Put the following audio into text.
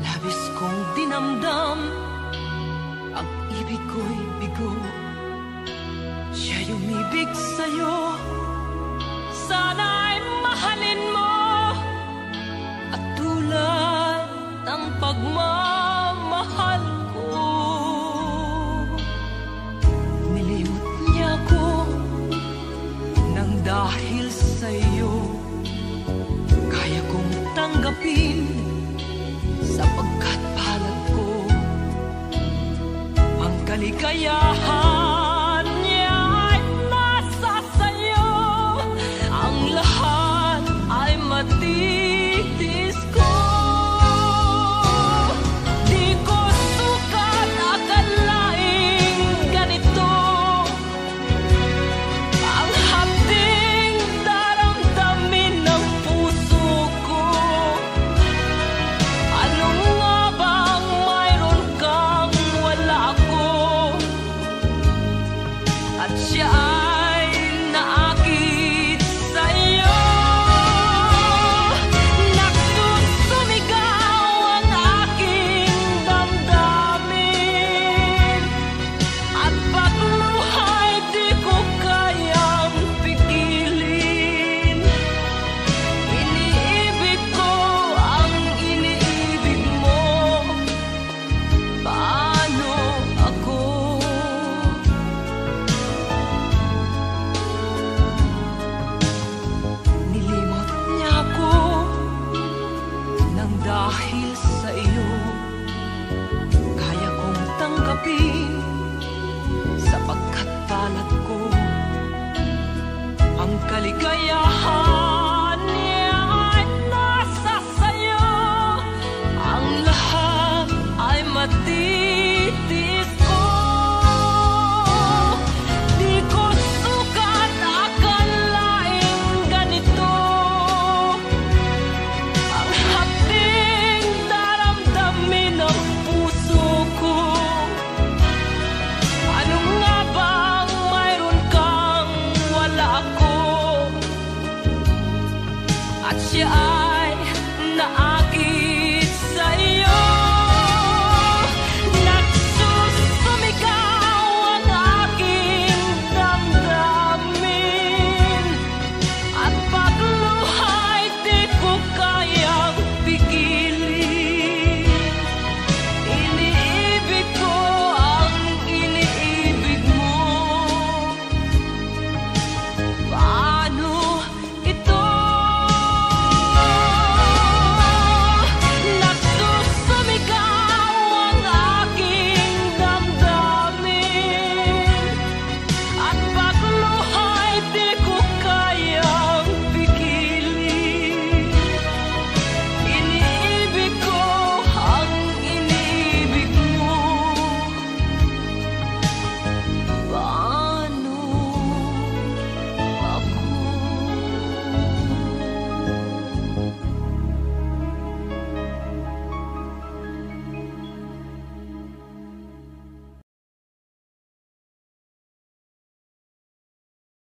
Labis kong dinamdam ang ibig ko'y bigo. Siya'y umibig sa'yo, sana'y mahalin mo. At tulad ng pagmamahal ko, nilimot niya ko nang dahil sa'yo kaya kong tanggapin, sapagkat palad ko ang kaligayahan niya ay nasa sa'yo. Ang lahat ay matitis ko. Di ko sukat akalaing ganito ang hapding daramdamin ng puso ko. Ano nga bang mayroon kang wala ako? At siya ay naakit sa'yo. Nagsusumigaw ang aking damdamin, at pagluha'y di ko kayang pigilin. Iniibig ko ang iniibig mo. Paano ako? Nilimot niya ako nang dahil sa iyo kaya kong tanggapin, sapagkat palad ko ang kaligayahan